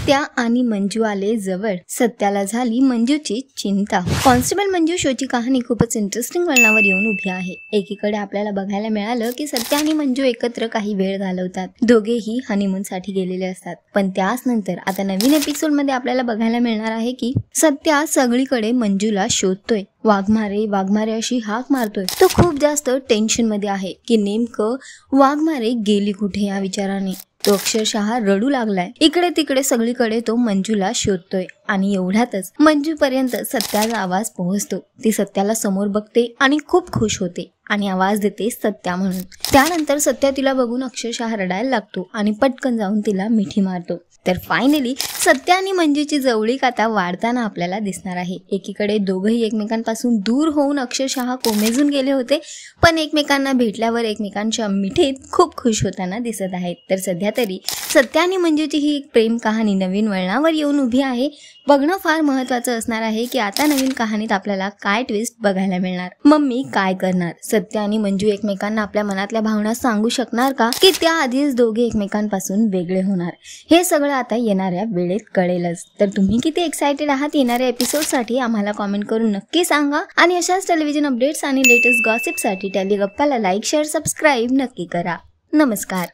सत्या आणि मंजू आले जवळ, सत्याला झाली मंजूची चिंता। कॉन्स्टेबल मंजू शोची कहाणी खूपच इंटरेस्टिंग वळणावर येऊन उभी आहे। एकीकडे आपल्याला बघायला मिळालं की सत्या आणि मंजू एकत्र काही वेळ घालवतात, दोघेही हनीमून साठी गेलेले असतात। पण त्याच नंतर आता नवीन एपिसोड मध्ये आपल्याला बघायला मिळणार आहे की सत्या सगळीकडे मंजूला शोधतोय, वाघमारे अशी हाक मारतोय। तो खूप जास्त टेन्शन मध्ये आहे की नेमकं वाघमारे गेली कुठे या विचाराने। तो अक्षरशः रडू लागलाय। इकडे तिकडे सगळीकडे तो मंजूला शोधतोय आणि एवढ्यातच मंजू पर्यंत सत्याचा आवाज पोहोचतो। ती सत्याला समोर बघते आणि खूप खुश होते आणि आवाज देते सत्या म्हणून। त्यानंतर सत्या तिला बघून अक्षरशः रडायला लागतो आणि पटकन जाऊन तिला मिठी मारतो। तर फायनली सत्या आणि मंजूची जवळीक आता वाढताना आपल्याला दिसणार आहे। एकीकडे दोघंही एकमेकांपासून दूर होऊन अक्षरशः कोमेजून गेले होते, पण एकमेकांना भेटल्यावर एकमेकांच्या मिठीत खूप खुश होताना दिसत आहेत। तर सध्या तरी सत्या आणि मंजूची ही एक प्रेम कहाणी नवीन वळणावर येऊन उभी आहे। बघणं फार महत्त्वाचं असणार आहे की आता नवीन कहाणीत आपल्याला काय ट्विस्ट बघायला मिळणार। मम्मी काय करणार? सत्या आणि मंजू एकमेकांना आपल्या मनातल्या भावना सांगू शकणार का, की त्याआधीच दोघे एकमेकांपासून वेगळे होणार? हे सगळं आता येणाऱ्या वेळेत कळेलच। तर तुम्ही किती एक्साइटेड आहात येणाऱ्या एपिसोड साठी आम्हाला कमेंट करून नक्की सांगा आणि अशाच टेलिव्हिजन अपडेट्स आणि लेटेस्ट गॉसिप साठी टेली गप्पाला लाईक, शेअर, सबस्क्राईब नक्की करा। नमस्कार।